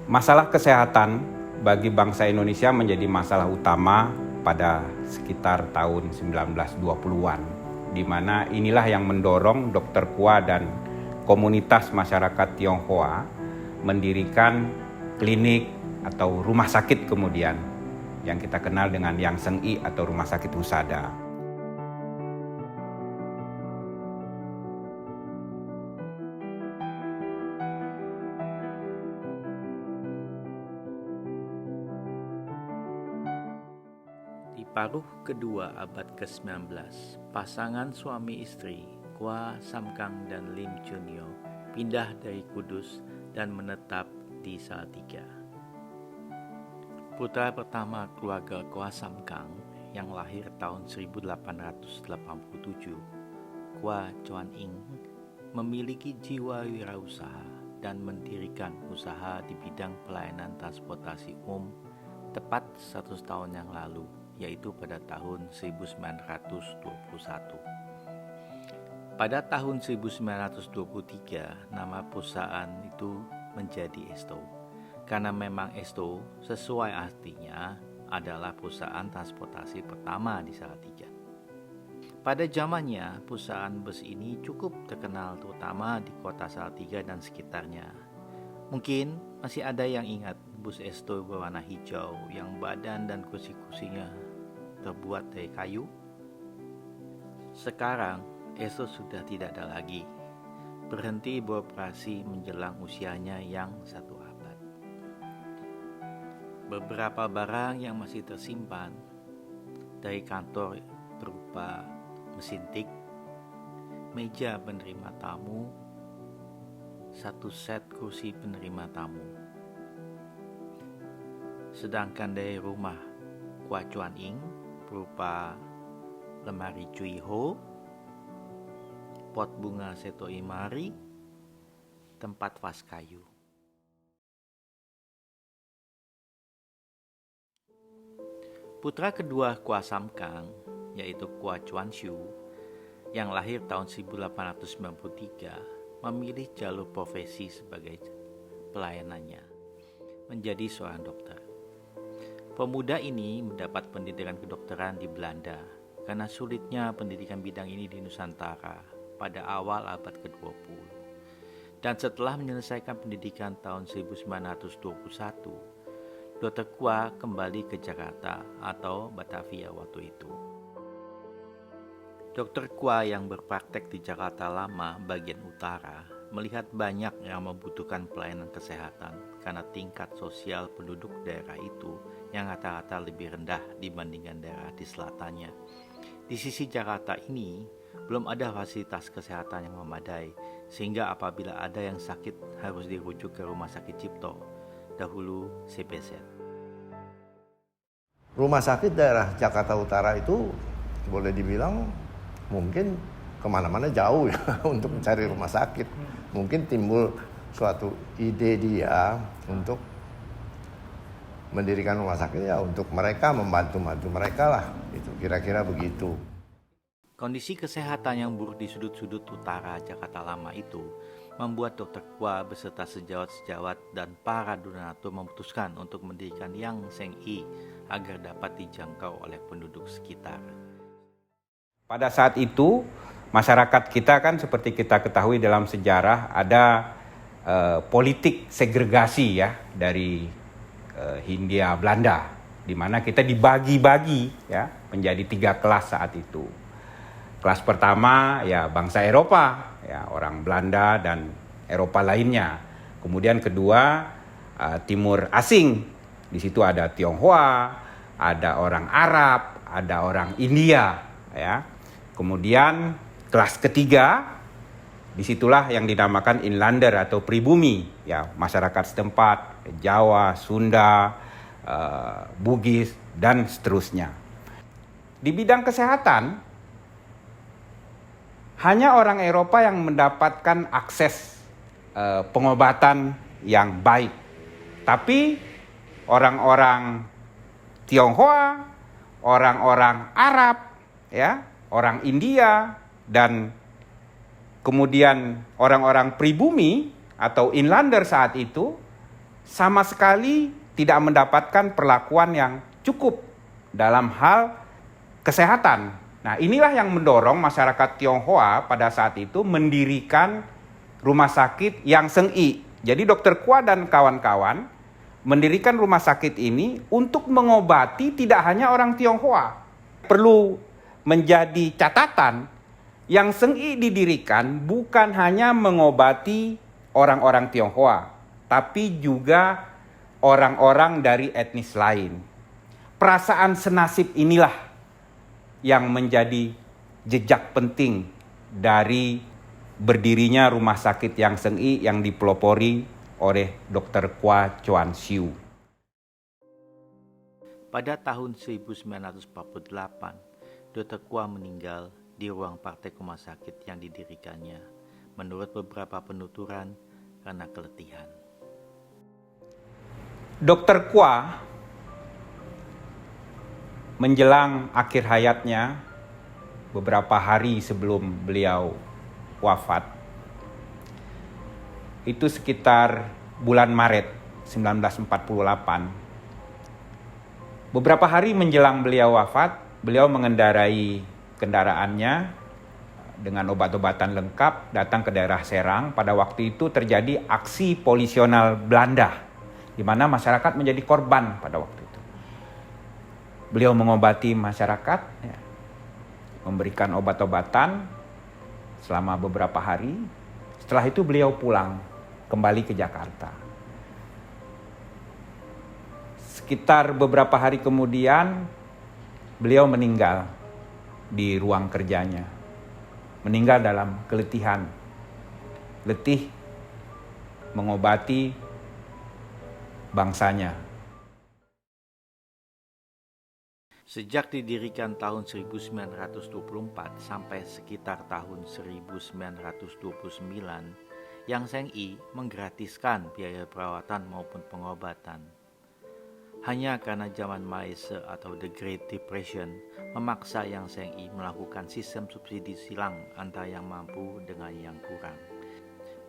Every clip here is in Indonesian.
Masalah kesehatan bagi bangsa Indonesia menjadi masalah utama pada sekitar tahun 1920-an, di mana inilah yang mendorong Dr. Kua dan komunitas masyarakat Tionghoa mendirikan klinik atau rumah sakit kemudian yang kita kenal dengan Yang Seng I atau Rumah Sakit Husada. Di paruh kedua abad ke-19, pasangan suami istri Kua Samkang dan Lim Chunyo pindah dari Kudus dan menetap di Salatiga. Putra pertama keluarga Kua Samkang yang lahir tahun 1887, Kua Chuan Ing, memiliki jiwa wirausaha dan mendirikan usaha di bidang pelayanan transportasi umum tepat 100 tahun yang lalu, yaitu pada tahun 1921. Pada tahun 1923, nama perusahaan itu menjadi Esto, karena memang Esto sesuai artinya adalah perusahaan transportasi pertama di Salatiga. Pada zamannya, perusahaan bus ini cukup terkenal terutama di kota Salatiga dan sekitarnya. Mungkin masih ada yang ingat bus Esto berwarna hijau yang badan dan kursi-kursinya terbuat dari kayu. Sekarang Esto sudah tidak ada lagi, berhenti beroperasi menjelang usianya yang 1 abad. Beberapa barang yang masih tersimpan dari kantor berupa mesin tik, meja penerima tamu, 1 set kursi penerima tamu. Sedangkan dari rumah Kua Chuan Ing berupa lemari Cui Ho, pot bunga Seto Imari, tempat vas kayu. Putra kedua Kua Samkang, yaitu Kua Chuan Shu, yang lahir tahun 1893, memilih jalur profesi sebagai pelayanannya, menjadi seorang dokter. Pemuda ini mendapat pendidikan kedokteran di Belanda karena sulitnya pendidikan bidang ini di Nusantara pada awal abad ke-20. Dan setelah menyelesaikan pendidikan tahun 1921, Dr. Kua kembali ke Jakarta atau Batavia waktu itu. Dr. Kua yang berpraktek di Jakarta Lama bagian utara melihat banyak yang membutuhkan pelayanan kesehatan karena tingkat sosial penduduk daerah itu yang rata-rata lebih rendah dibandingkan daerah di selatannya. Di sisi Jakarta ini belum ada fasilitas kesehatan yang memadai, sehingga apabila ada yang sakit harus dirujuk ke Rumah Sakit Cipto, dahulu CPZ. Rumah sakit daerah Jakarta Utara itu boleh dibilang mungkin kemana-mana jauh ya untuk mencari rumah sakit. Mungkin timbul suatu ide dia untuk mendirikan rumah sakit ya untuk mereka, membantu mereka lah, itu kira-kira begitu. Kondisi kesehatan yang buruk di sudut-sudut utara Jakarta Lama itu membuat Dr. Kua beserta sejawat-sejawat dan para donatur memutuskan untuk mendirikan Yang Seng I agar dapat dijangkau oleh penduduk sekitar. Pada saat itu, masyarakat kita kan seperti kita ketahui dalam sejarah ada politik segregasi ya dari Hindia Belanda, di mana kita dibagi-bagi ya menjadi 3 kelas saat itu. Kelas pertama ya bangsa Eropa, ya orang Belanda dan Eropa lainnya. Kemudian kedua timur asing. Di situ ada Tionghoa, ada orang Arab, ada orang India, ya. Kemudian kelas ketiga, disitulah yang dinamakan inlander atau pribumi, ya masyarakat setempat, Jawa, Sunda, Bugis dan seterusnya. Di bidang kesehatan, hanya orang Eropa yang mendapatkan akses pengobatan yang baik. Tapi orang-orang Tionghoa, orang-orang Arab, ya, orang India dan kemudian orang-orang pribumi atau inlander saat itu sama sekali tidak mendapatkan perlakuan yang cukup dalam hal kesehatan. Nah, inilah yang mendorong masyarakat Tionghoa pada saat itu mendirikan rumah sakit yang Seng-I. Jadi Dr. Kwa dan kawan-kawan mendirikan rumah sakit ini untuk mengobati tidak hanya orang Tionghoa. Perlu menjadi catatan, yang Seng-I didirikan bukan hanya mengobati orang-orang Tionghoa, tapi juga orang-orang dari etnis lain. Perasaan senasib inilah yang menjadi jejak penting dari berdirinya rumah sakit yang Seng-I yang dipelopori oleh Dr. Kwa Chuan Siu. Pada tahun 1948, Dr. Kwa meninggal di ruang praktek rumah sakit yang didirikannya, menurut beberapa penuturan karena keletihan. Dr. Kwa menjelang akhir hayatnya, beberapa hari sebelum beliau wafat, itu sekitar bulan Maret 1948. Beberapa hari menjelang beliau wafat, beliau mengendarai kendaraannya dengan obat-obatan lengkap datang ke daerah Serang. Pada waktu itu terjadi aksi polisional Belanda, di mana masyarakat menjadi korban pada waktu itu. Beliau mengobati masyarakat, memberikan obat-obatan selama beberapa hari. Setelah itu beliau pulang kembali ke Jakarta. Sekitar beberapa hari kemudian beliau meninggal di ruang kerjanya. Meninggal dalam keletihan. Letih mengobati bangsanya. Sejak didirikan tahun 1924 sampai sekitar tahun 1929, Yang Seng-I menggratiskan biaya perawatan maupun pengobatan. Hanya karena zaman Malaysia atau The Great Depression memaksa Yang Seng-I melakukan sistem subsidi silang antara yang mampu dengan yang kurang.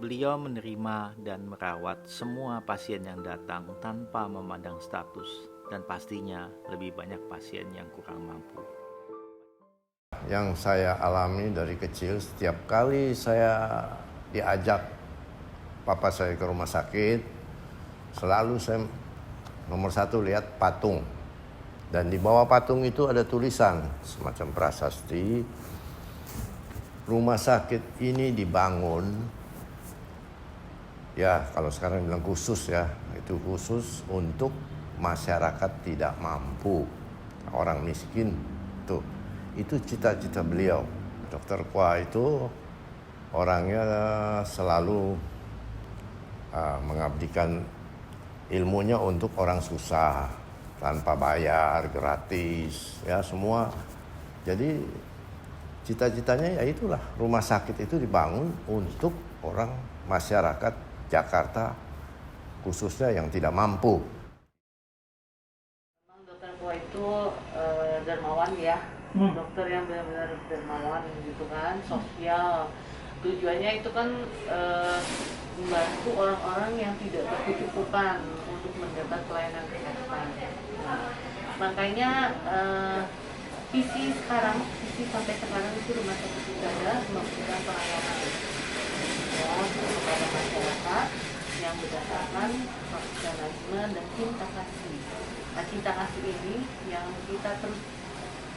Beliau menerima dan merawat semua pasien yang datang tanpa memandang status, dan pastinya lebih banyak pasien yang kurang mampu. Yang saya alami dari kecil, setiap kali saya diajak papa saya ke rumah sakit, selalu saya nomor satu lihat patung. Dan di bawah patung itu ada tulisan semacam prasasti, rumah sakit ini dibangun, ya kalau sekarang bilang khusus ya, itu khusus untuk masyarakat tidak mampu, orang miskin. Tuh, itu cita-cita beliau. Dr. Kwa itu orangnya selalu mengabdikan ilmunya untuk orang susah, tanpa bayar, gratis, ya semua. Jadi cita-citanya ya itulah, rumah sakit itu dibangun untuk orang masyarakat Jakarta, khususnya yang tidak mampu. Memang Dr. Kwa itu dermawan ya, dokter yang benar-benar dermawan gitu kan, sosial. Tujuannya itu kan membantu orang-orang yang tidak berkecukupan untuk mendapat pelayanan kesehatan. Nah, makanya visi sampai sekarang itu rumah sakit Udara memberikan pelayanan kepada masyarakat yang berdasarkan profesionalisme dan cinta kasih. Nah, cinta kasih ini yang kita terus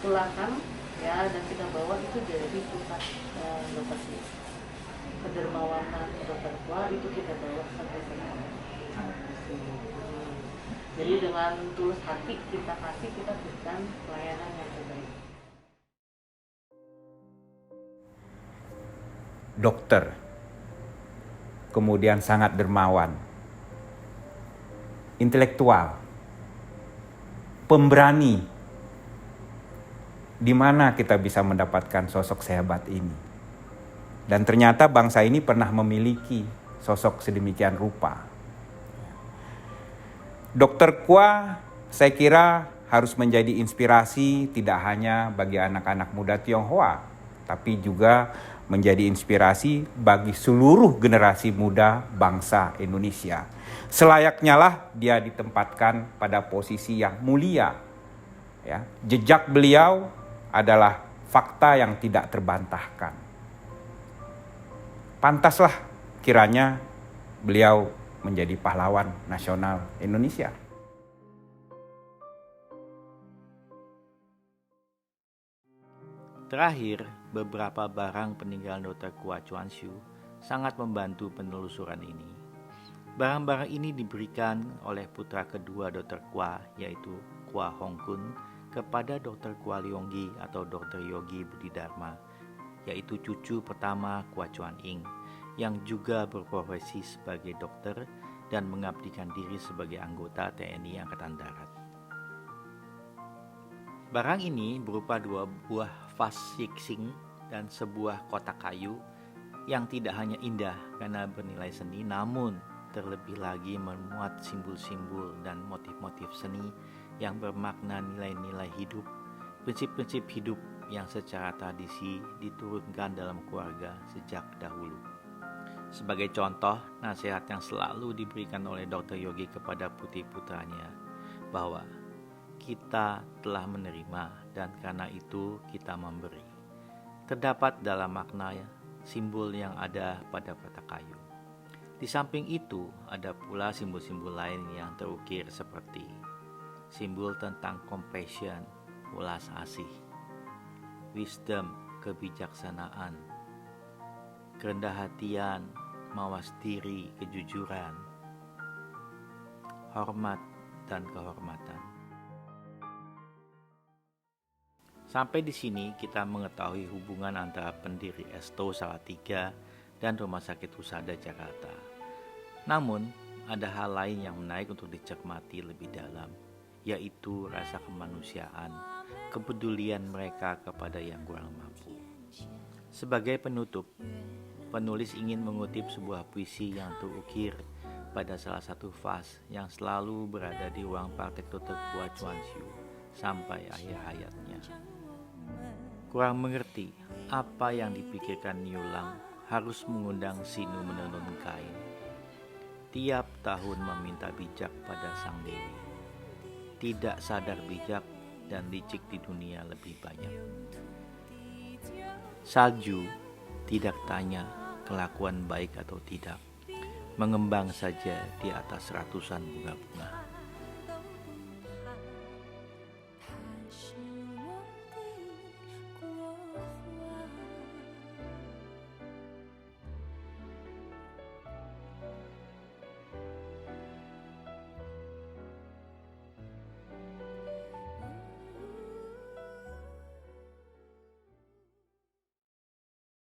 tularkan ya, dan kita bawa itu dari pusat dokter Sis. Kedermawanan Dr. Kwa itu kita bawa sampai sekarang. Jadi dengan tulus hati kita kasih, kita berikan pelayanan yang terbaik. Dokter, kemudian sangat dermawan, intelektual, pemberani. Di mana kita bisa mendapatkan sosok sehebat ini? Dan ternyata bangsa ini pernah memiliki sosok sedemikian rupa. Dr. Kwa, saya kira harus menjadi inspirasi tidak hanya bagi anak-anak muda Tionghoa, tapi juga menjadi inspirasi bagi seluruh generasi muda bangsa Indonesia. Selayaknya lah dia ditempatkan pada posisi yang mulia. Ya, jejak beliau adalah fakta yang tidak terbantahkan. Pantaslah kiranya beliau menjadi pahlawan nasional Indonesia. Terakhir, beberapa barang peninggalan Dr. Kwa Chuan Hsu sangat membantu penelusuran ini. Barang-barang ini diberikan oleh putra kedua Dr. Kwa, yaitu Kwa Hong Kun, kepada Dr. Kwa Leonggi atau Dr. Yogi Budidharma, yaitu cucu pertama Kwa Chuan Ing, yang juga berprofesi sebagai dokter dan mengabdikan diri sebagai anggota TNI Angkatan Darat. Barang ini berupa 2 buah vas yixing dan sebuah kotak kayu yang tidak hanya indah karena bernilai seni, namun terlebih lagi memuat simbol-simbol dan motif-motif seni yang bermakna nilai-nilai hidup, prinsip-prinsip hidup yang secara tradisi diturunkan dalam keluarga sejak dahulu. Sebagai contoh, nasihat yang selalu diberikan oleh Dr. Yogi kepada putri-putranya bahwa kita telah menerima dan karena itu kita memberi. Terdapat dalam makna simbol yang ada pada kotak kayu. Di samping itu ada pula simbol-simbol lain yang terukir seperti simbol tentang compassion, welas asih, wisdom, kebijaksanaan, kerendah hatian, mawas diri, kejujuran, hormat, dan kehormatan. Sampai di sini kita mengetahui hubungan antara pendiri Esto Salatiga dan Rumah Sakit Husada Jakarta. Namun, ada hal lain yang menarik untuk dicermati lebih dalam, yaitu rasa kemanusiaan, kepedulian mereka kepada yang kurang mampu. Sebagai penutup, penulis ingin mengutip sebuah puisi yang terukir pada salah satu vas yang selalu berada di ruang praktek Dr. Kwa Chuan Hsu sampai akhir hayatnya. Kurang mengerti apa yang dipikirkan Niulang harus mengundang Sinu menenun kain. Tiap tahun meminta bijak pada sang dewi. Tidak sadar bijak dan licik di dunia lebih banyak. Salju tidak tanya kelakuan baik atau tidak, mengembang saja di atas ratusan bunga-bunga.